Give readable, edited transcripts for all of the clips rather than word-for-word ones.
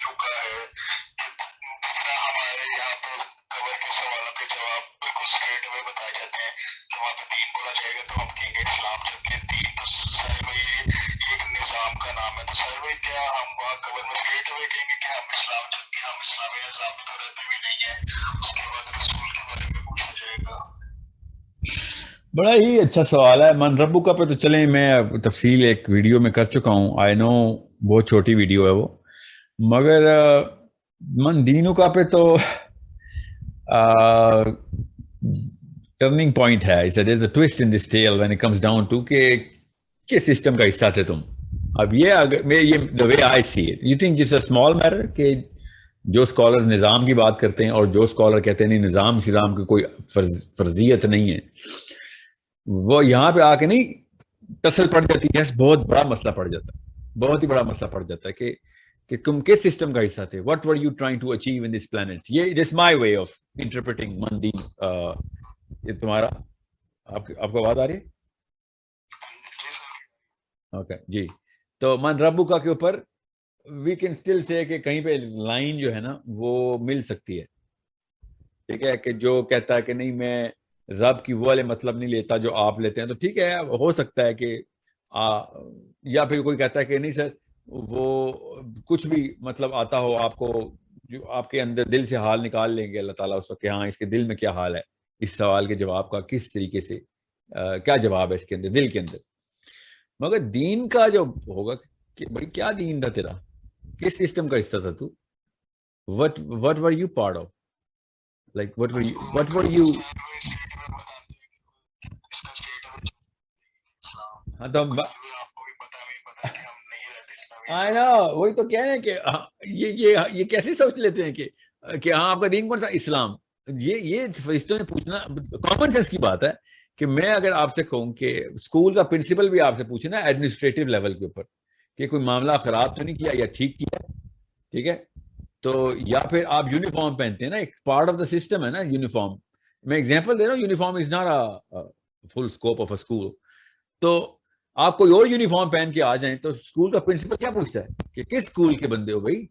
چکا ہے کہ جس طرح ہمارے یہاں پہ قبر کے سوالوں کے جواب بالکل اسٹریٹ اوے بتائے جاتے ہیں کہ وہاں پہ دین بولا جائے گا تو ہم کہیں گے اسلام، جبکہ دین تو سر بھائی یہ ایک نظام کا نام ہے. تو سر بھائی کیا ہم وہاں قبر میں اسٹریٹ اوے کہیں گے کہ ہم اسلام، جبکہ ہم اسلامی نظام میں تو رہتے بھی نہیں ہیں؟ اس کے بعد رسول کے بارے میں پوچھا جائے گا. بڑا ہی اچھا سوال ہے. من ربو کا پہ تو چلیں میں تفصیل ایک ویڈیو میں کر چکا ہوں. آئی نو بہت چھوٹی ویڈیو ہے وہ، مگر من دینوں کا پہ تو ٹرننگ پوائنٹ ہے. There is a twist in this tale when it comes down to کہ کس سسٹم کا حصہ تھے تم. اب یہ اگر میں یہ دا وے آئی سی اٹ، یو تھنک جس اے اسمال میٹر کہ جو اسکالر نظام کی بات کرتے ہیں اور جو اسکالر کہتے ہیں نہیں نظام کی کوئی فرضیت نہیں ہے، وہ یہاں پہ آ کے نہیں ٹسل پڑ جاتی ہے. بہت بڑا مسئلہ پڑ جاتا ہے، بہت ہی بڑا مسئلہ پڑ جاتا ہے کہ تم کس سسٹم کا حصہ تھے. What are you trying to achieve in this plant. یہ this my way of interpreting من دین. یہ تمہارا آپ کو آواز آ رہی ہے؟ اوکے جی. تو من ربو کا کے اوپر وی کین اسٹل سے کہ کہیں پہ لائن جو ہے نا وہ مل سکتی ہے. ٹھیک ہے، کہ جو کہتا ہے کہ نہیں میں رب کی وہ والے مطلب نہیں لیتا جو آپ لیتے ہیں، تو ٹھیک ہے ہو سکتا ہے کہ یا پھر کوئی کہتا ہے کہ نہیں سر وہ کچھ بھی مطلب آتا ہو آپ کو، جو آپ کے اندر دل سے حال نکال لیں گے اللہ تعالیٰ اس وقت کہ ہاں اس کے دل میں کیا حال ہے، اس سوال کے جواب کا کس طریقے سے کیا جواب ہے اس کے اندر دل کے اندر. مگر دین کا جو ہوگا کہ بھائی کیا دین تھا تیرا، کس سسٹم کا حصہ تھا تو، what are you part of, like what are you. ہاں تو آئی نا وہی تو کہہ رہے ہیں کہ یہ کیسے سوچ لیتے ہیں کہ ہاں آپ کا دین کون سا اسلام. یہ فرشتوں نے پوچھنا کامن سینس کی بات ہے کہ میں اگر آپ سے کہوں کہ اسکول کا پرنسپل بھی آپ سے پوچھے نا ایڈمنسٹریٹو لیول کے اوپر کہ کوئی معاملہ خراب تو نہیں کیا یا ٹھیک کیا، ٹھیک ہے، تو یا پھر آپ یونیفارم پہنتے ہیں نا، ایک پارٹ آف دا سسٹم ہے نا یونیفارم. میں ایگزامپل دے رہا ہوں، uniform is not full scope of a school. تو آپ کوئی اور یونیفارم پہن کے آ جائیں تو اسکول کا پرنسپل کیا پوچھتا ہے کہ کس اسکول کے بندے ہو بھائی.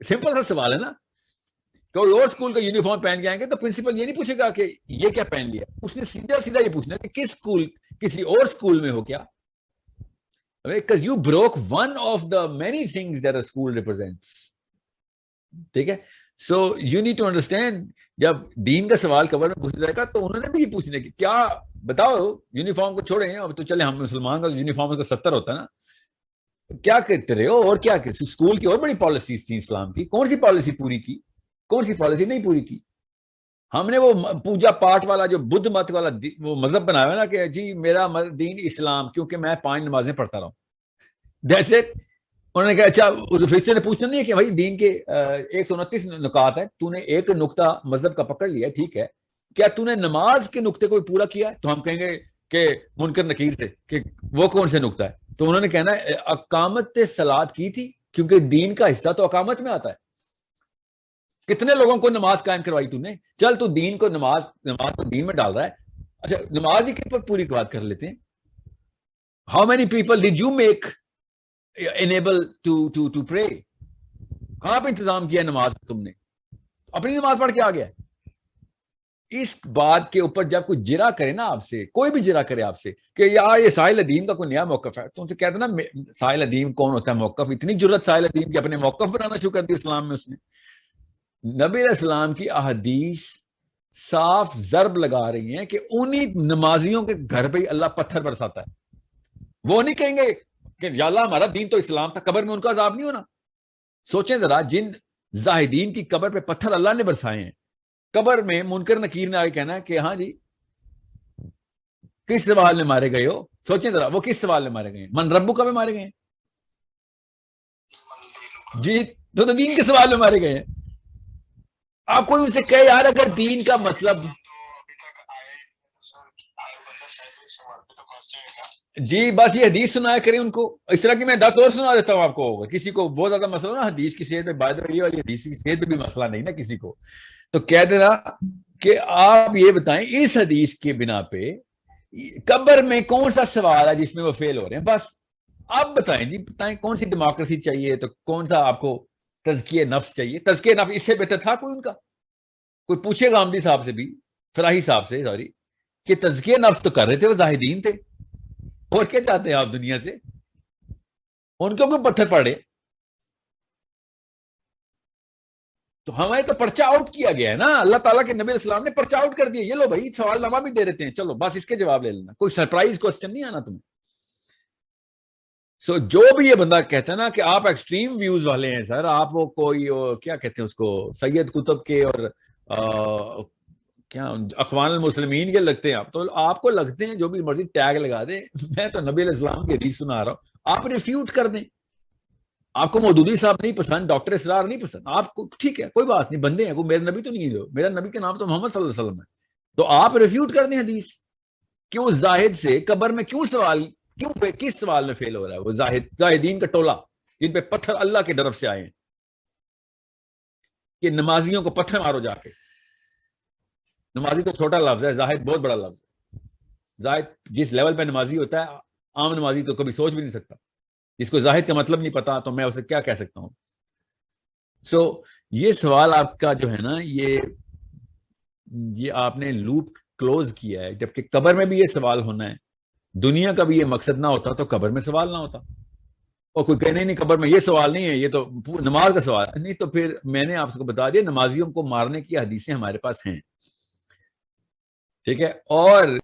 سمپل سا سوال ہے نا. کوئی اور اسکول کا یونیفارم پہن کے آئیں گے تو پرنسپل یہ نہیں پوچھے گا کہ یہ کیا پہن لیا، اس نے سیدھا سیدھا یہ پوچھنا کہ کس اسکول، کسی اور اسکول میں ہو کیا. Because you broke one of the many things that a school represents. ٹھیک ہے. So you need to understand جب دین کا سوال قبر میں پوچھا جائے گا تو انہوں نے بھی یہ پوچھنے کہ کیا بتاؤ یونیفارم کو چھوڑیں اب تو چلے ہم مسلمان کا یونیفارم کا 70 ہوتا ہے نا، کیا کرتے رہے ہو اور کیا کرتے. اسکول کی اور بڑی پالیسیز تھیں اسلام کی، کون سی پالیسی پوری کی، کون سی پالیسی نہیں پوری کی. ہم نے وہ پوجا پاٹ والا جو بدھ مت والا وہ مذہب بنایا ہے نا کہ جی میرا دین اسلام کیونکہ میں 5 نمازیں پڑھتا رہا ہوں. That's it. انہوں نے کہا اچھا فرشتے نے پوچھنا نہیں ہے کہ بھائی دین کے 129 نکات ہے، تو نے ایک نقطہ مذہب کا پکڑ لیا ٹھیک ہے، کیا تو نے نماز کے نقطے کو پورا کیا ہے؟ تو ہم کہیں گے کہ منکر نکیر سے کہ وہ کون سے نقطہ ہے. تو انہوں نے کہنا ہے اقامت صلات کی تھی کیونکہ دین کا حصہ تو اقامت میں آتا ہے. کتنے لوگوں کو نماز قائم کروائی تو نے؟ چل تو دین کو نماز کو دین میں ڈال رہا ہے. اچھا نماز ہی کے پر پوری بات کر لیتے ہیں. How many people did you make enable to pray؟ کہاں پہ انتظام کیا نماز تم نے؟ اپنی نماز پڑھ کے آ گیا. اس بات کے اوپر جب کوئی جرا کرے نا آپ سے، کوئی بھی جرا کرے آپ سے کہ یار یہ ساحل ادیم کا کوئی نیا موقف ہے، تو ان سے کہتے نا ساحل ادیم کون ہوتا ہے موقف. اتنی جرت ساحل ادیم کی اپنے موقف بنانا شروع کر دی اسلام میں. اس نے نبی علیہ السلام کی احادیث صاف ضرب لگا رہی ہیں کہ انہی نمازیوں کے گھر پہ اللہ پتھر برساتا ہے. وہ نہیں کہیں گے کہ یا اللہ ہمارا دین تو اسلام تھا، قبر میں ان کا عذاب نہیں ہونا. سوچیں ذرا جن زاہدین کی قبر پہ پتھر اللہ نے برسائے ہیں، قبر میں منکر نکیر نے آگے کہنا کہ ہاں جی کس سوال میں مارے گئے ہو. سوچیں ذرا وہ کس سوال میں مارے گئے ہیں؟ من ربو کا میں مارے گئے ہیں جی، تو دین کے سوال میں مارے گئے ہیں. آپ کوئی ان سے کہے یار اگر دین کا مطلب جی بس یہ حدیث سنایا کریں ان کو. اس طرح کی میں 10 اور سنا دیتا ہوں آپ کو. کسی کو بہت زیادہ مسئلہ نا حدیث کی صحت میں، یہ والی حدیث کی صحت میں بھی مسئلہ نہیں نا کسی کو، تو کہہ دینا کہ آپ یہ بتائیں اس حدیث کے بنا پہ قبر میں کون سا سوال ہے جس میں وہ فیل ہو رہے ہیں. بس آپ بتائیں جی، بتائیں کون سی ڈیموکریسی چاہیے، تو کون سا آپ کو تزکیہ نفس چاہیے. تزکیہ نفس اس سے بہتر تھا کوئی ان کا؟ کوئی پوچھے گا عمدی صاحب سے بھی, فراہی صاحب سے سوری, کہ تزکیہ نفس تو کر رہے تھے, وہ زاہدین تھے, اور کیا چاہتے ہیں آپ دنیا سے؟ ان کو کوئی پتھر پڑے؟ تو ہمیں تو پرچہ آؤٹ کیا گیا ہے نا, اللہ تعالیٰ کے نبی اسلام نے پرچہ آؤٹ کر دیا. یہ لو بھائی سوال نامہ بھی دے دیتے ہیں, چلو بس اس کے جواب لے لینا, کوئی سرپرائز کوسچن نہیں آنا تمہیں. سو جو بھی یہ بندہ کہتا ہے نا کہ آپ ایکسٹریم ویوز والے ہیں سر, آپ وہ کوئی کیا کہتے ہیں اس کو, سید قطب کے اور کیا اخوان المسلمین کے لگتے ہیں آپ, تو آپ کو لگتے ہیں جو بھی مرضی ٹیگ لگا دیں, میں تو نبی علیہ السلام کی حدیث سنا رہا ہوں, آپ ریفیوٹ کر دیں. آپ کو مودودی صاحب نہیں پسند, ڈاکٹر اسرار نہیں پسند, آپ کو ٹھیک ہے کوئی بات نہیں, بندے ہیں, کوئی میرے نبی تو نہیں ہے, جو میرا نبی کا نام تو محمد صلی اللہ علیہ وسلم ہے, تو آپ ریفیوٹ کر دیں حدیث. کہ وہ زاہد سے قبر میں کیوں سوال, کس سوال میں فیل ہو رہا ہے؟ وہ زاہدین کا ٹولہ جن پہ پتھر اللہ کی طرف سے آئے ہیں کہ نمازیوں کو پتھر مارو جا کے. نمازی تو چھوٹا لفظ ہے, زاہد بہت بڑا لفظ ہے. زاہد جس لیول پہ نمازی ہوتا ہے, عام نمازی تو کبھی سوچ بھی نہیں سکتا. جس کو زاہد کا مطلب نہیں پتا تو میں اسے کیا کہہ سکتا ہوں. سو یہ سوال آپ کا جو ہے نا, یہ آپ نے لوپ کلوز کیا ہے, جبکہ قبر میں بھی یہ سوال ہونا ہے. دنیا کا بھی یہ مقصد نہ ہوتا تو قبر میں سوال نہ ہوتا. اور کوئی کہنے نہیں قبر میں یہ سوال نہیں ہے, یہ تو نماز کا سوال ہے. نہیں تو پھر میں نے آپ کو بتا دیا نمازیوں کو مارنے کی حدیثیں ہمارے پاس ہیں, ٹھیک ہے. اور